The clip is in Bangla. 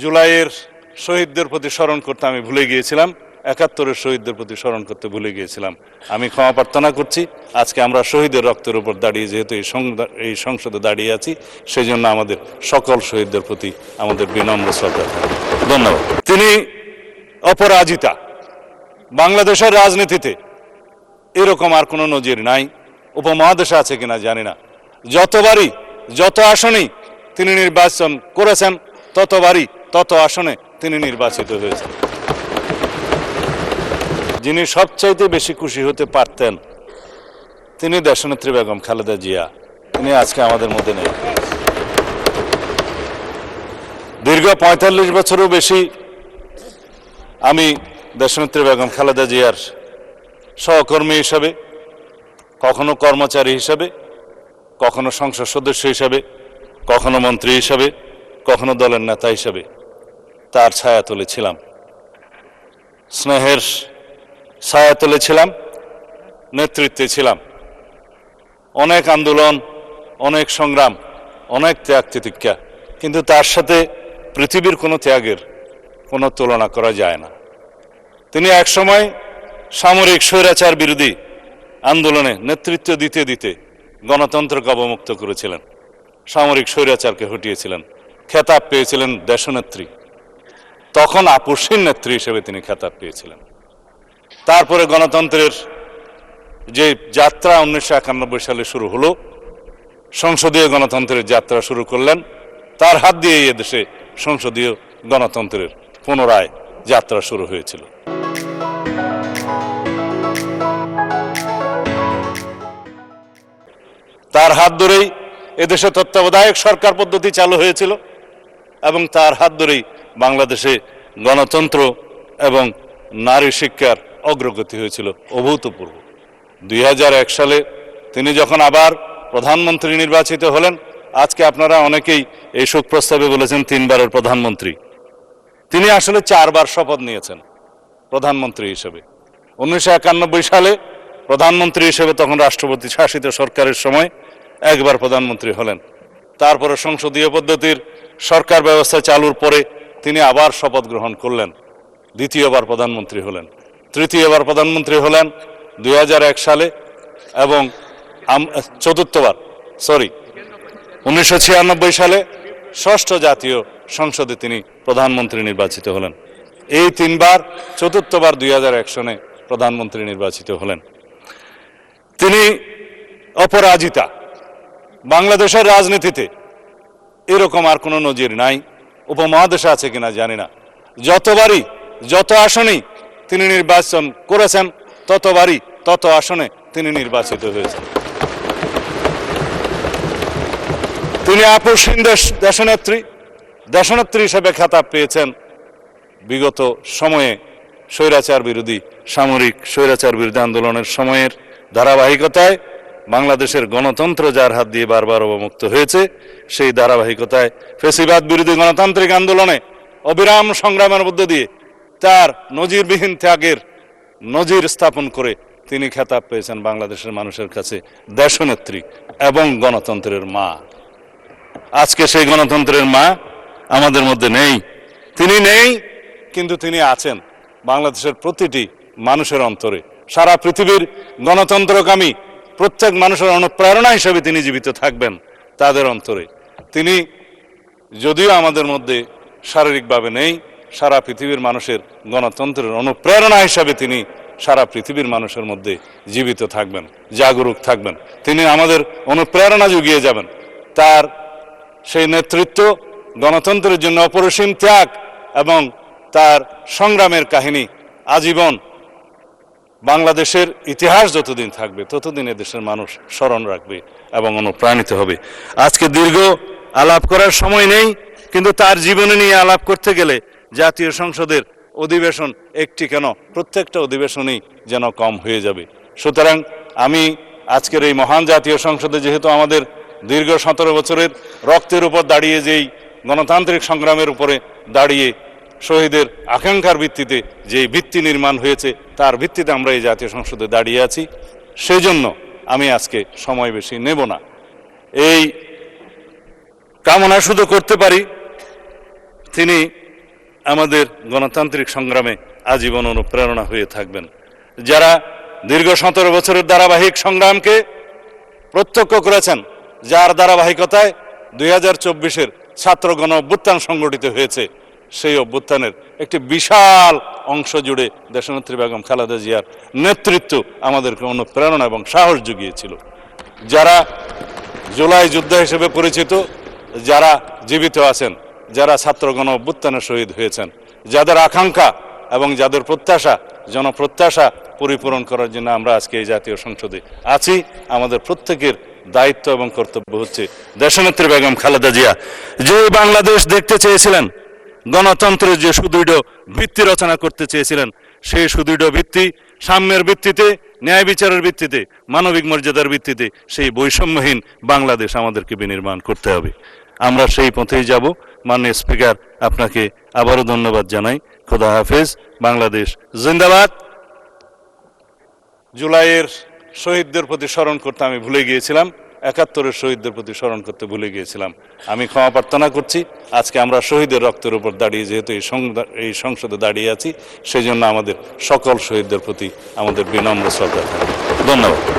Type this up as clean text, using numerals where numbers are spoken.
জুলাইয়ের শহীদদের প্রতি স্মরণ করতে আমি ভুলে গিয়েছিলাম, ৭১-এর শহীদদের প্রতি স্মরণ করতে ভুলে গিয়েছিলাম। আমি ক্ষমা প্রার্থনা করছি। আজকে আমরা শহীদের রক্তের উপর দাঁড়িয়ে যেহেতু এই সংসদে দাঁড়িয়ে আছি, সেই জন্য আমাদের সকল শহীদদের প্রতি আমাদের বিনম্র শ্রদ্ধা থাকবে। ধন্যবাদ। তিনি অপরাজিতা। বাংলাদেশের রাজনীতিতে এরকম আর কোনো নজির নাই, উপমহাদেশে আছে কিনা জানি না। যত আসনেই তিনি নির্বাচন করেছেন, তত আসনে তিনি নির্বাচিত হয়েছেন। যিনি সবচাইতে বেশি খুশি হতে পারতেন তিনি দেশনেত্রী বেগম খালেদা জিয়া। তিনি আজকে আমাদের মধ্যে নেই। দীর্ঘ ৪৫ বছরও বেশি আমি দেশনেত্রী বেগম খালেদা জিয়ার সহকর্মী হিসাবে, কখনো কর্মচারী হিসাবে, কখনো সংসদ সদস্য হিসাবে, কখনো মন্ত্রী হিসাবে, কখনো দলের নেতা হিসাবে তার ছায়াতলে ছিলাম, স্নেহের ছায়াতলে ছিলাম, নেতৃত্বে ছিলাম। অনেক আন্দোলন, অনেক সংগ্রাম, অনেক ত্যাগ তিতিক্ষা, কিন্তু তার সাথে পৃথিবীর কোনো ত্যাগের কোনো তুলনা করা যায় না। তিনি একসময় সামরিক স্বৈরাচার বিরোধী আন্দোলনে নেতৃত্ব দিতে দিতে গণতন্ত্রকে অবমুক্ত করেছিলেন, সামরিক স্বৈরাচারকে হটিয়েছিলেন, খেতাব পেয়েছিলেন দেশনেত্রী। তখন আপসহীন নেত্রী হিসেবে তিনি খেতাব পেয়েছিলেন। তারপরে গণতন্ত্রের যে যাত্রা ১৯৯১ সালে শুরু হলো, সংসদীয় গণতন্ত্রের যাত্রা শুরু করলেন। তার হাত দিয়ে এদেশে সংসদীয় গণতন্ত্রের পুনরায় যাত্রা শুরু হয়েছিল। তার হাত ধরেই এদেশে তত্ত্বাবধায়ক সরকার পদ্ধতি চালু হয়েছিল এবং তার হাত ধরেই বাংলাদেশে গণতন্ত্র এবং নারী শিক্ষার অগ্রগতি হয়েছিল অভূতপূর্ব। ২০০১ সালে তিনি যখন আবার প্রধানমন্ত্রী নির্বাচিত হলেন, আজকে আপনারা অনেকেই এই শোক প্রস্তাবে বলেছেন ৩ বারের প্রধানমন্ত্রী। তিনি আসলে ৪ বার শপথ নিয়েছেন প্রধানমন্ত্রী হিসেবে। ১৯৯১ সালে প্রধানমন্ত্রী হিসেবে তখন রাষ্ট্রপতি শাসিত সরকারের সময় একবার প্রধানমন্ত্রী হলেন। তারপরে সংসদীয় পদ্ধতির সরকার ব্যবস্থা চালুর পরে তিনি আবার শপথ গ্রহণ করলেন, দ্বিতীয়বার প্রধানমন্ত্রী হলেন। তৃতীয়বার প্রধানমন্ত্রী হলেন ২০০১ সালে এবং চতুর্থবার ১৯৯৬ সালে ষষ্ঠ জাতীয় সংসদে তিনি প্রধানমন্ত্রী নির্বাচিত হলেন। এই ৩ বার, চতুর্থবার ২০০১ সনে প্রধানমন্ত্রী নির্বাচিত হলেন। তিনি অপরাজিতা। বাংলাদেশের রাজনীতিতে এরকম আর কোনো নজির নাই, উপমহাদেশে আছে কিনা জানি না। যত আসনেই তিনি নির্বাচন করেছেন, তত আসনে তিনি নির্বাচিত হয়েছেন। তিনি আপসহীন দেশনেত্রী হিসেবে খেতাব পেয়েছেন। বিগত সময়ে সামরিক স্বৈরাচার বিরোধী আন্দোলনের সময়ের ধারাবাহিকতায় বাংলাদেশের গণতন্ত্র যার হাত দিয়ে বারবার অবমুক্ত হয়েছে, সেই ধারাবাহিকতায় ফ্যাসিবাদ বিরোধী গণতান্ত্রিক আন্দোলনে অবিরাম সংগ্রামের মধ্য দিয়ে তার নজিরবিহীন ত্যাগের নজির স্থাপন করে তিনি খেতাব পেয়েছেন বাংলাদেশের মানুষের কাছে দেশনেত্রী এবং গণতন্ত্রের মা। আজকে সেই গণতন্ত্রের মা আমাদের মধ্যে নেই। তিনি নেই, কিন্তু তিনি আছেন বাংলাদেশের প্রতিটি মানুষের অন্তরে। সারা পৃথিবীর গণতন্ত্রকামী প্রত্যেক মানুষের অনুপ্রেরণা হিসেবে তিনি জীবিত থাকবেন তাদের অন্তরে। তিনি যদিও আমাদের মধ্যে শারীরিকভাবে নেই, সারা পৃথিবীর মানুষের গণতন্ত্রের অনুপ্রেরণা হিসাবে তিনি সারা পৃথিবীর মানুষের মধ্যে জীবিত থাকবেন, জাগরুক থাকবেন। তিনি আমাদের অনুপ্রেরণা জুগিয়ে যাবেন। তার সেই নেতৃত্ব, গণতন্ত্রের জন্য অপরিসীম ত্যাগ এবং তার সংগ্রামের কাহিনী আজীবন বাংলাদেশের ইতিহাস যতদিন থাকবে ততদিন দেশের মানুষ স্মরণ রাখবে এবং অনুপ্রাণিত হবে। আজকে দীর্ঘ আলাপ করার সময় নেই, কিন্তু তার জীবনে নিয়ে আলাপ করতে গেলে জাতীয় সংসদের অধিবেশন একটি কেন, প্রত্যেকটা অধিবেশনই যেন কম হয়ে যাবে। সুতরাং আমি আজকের এই মহান জাতীয় সংসদে, যেহেতু আমাদের দীর্ঘ ১৭ বছরের রক্তের উপর দাঁড়িয়ে, যেই গণতান্ত্রিক সংগ্রামের উপরে দাঁড়িয়ে শহীদের আকাঙ্ক্ষার ভিত্তিতে যে ভিত্তি নির্মাণ হয়েছে, তার ভিত্তিতে আমরা এই জাতীয় সংসদে দাঁড়িয়ে আছি। সেই জন্য আমি আজকে সময় বেশি নেব না। এই কামনা শুধু করতে পারি তিনি আমাদের গণতান্ত্রিক সংগ্রামে আজীবন অনুপ্রেরণা হয়ে থাকবেন। যারা দীর্ঘ 17 বছরের ধারাবাহিক সংগ্রামকে প্রত্যক্ষ করেছেন, যার ধারাবাহিকতায় 2024-এর ছাত্র গণ অভ্যুত্থান সংগঠিত হয়েছে, সেই অভ্যুত্থানের একটি বিশাল অংশ জুড়ে দেশনেত্রী বেগম খালেদা জিয়ার নেতৃত্ব আমাদেরকে অনুপ্রেরণা এবং সাহস জুগিয়েছিল। যারা জুলাই যোদ্ধা হিসেবে পরিচিত, যারা জীবিত আছেন, যারা ছাত্র গণ অভ্যুত্থানে শহীদ হয়েছেন, যাদের আকাঙ্ক্ষা এবং যাদের প্রত্যাশা, জনপ্রত্যাশা পরিপূরণ করার জন্য আমরা আজকে এই জাতীয় সংসদে আছি, আমাদের প্রত্যেকের দায়িত্ব এবং কর্তব্য হচ্ছে দেশনেত্রী বেগম খালেদা জিয়া যে বাংলাদেশ দেখতে চেয়েছিলেন, গণতন্ত্রের যে সুদৃঢ় ভিত্তি রচনা করতে চেয়েছিলেন, সেই সুদৃঢ় ভিত্তি সাম্যের ভিত্তিতে, ন্যায় বিচারের ভিত্তিতে, মানবিক মর্যাদার ভিত্তিতে সেই বৈষম্যহীন বাংলাদেশ আমাদেরকে বিনির্মাণ করতে হবে। আমরা সেই পথেই যাব। মাননীয় স্পিকার, আপনাকে আবারও ধন্যবাদ জানাই। খোদা হাফেজ। বাংলাদেশ জিন্দাবাদ। জুলাইয়ের শহীদদের প্রতি স্মরণ করতে আমি ভুলে গিয়েছিলাম, 71-এর শহীদদের প্রতি স্মরণ করতে ভুলে গিয়েছিলাম। আমি ক্ষমা প্রার্থনা করছি। আজকে আমরা শহীদের রক্তের উপর দাঁড়িয়ে যেহেতু এই সংসদে দাঁড়িয়ে আছি, সেই জন্য আমাদের সকল শহীদদের প্রতি আমাদের বিনম্র শ্রদ্ধা থাকবে। ধন্যবাদ।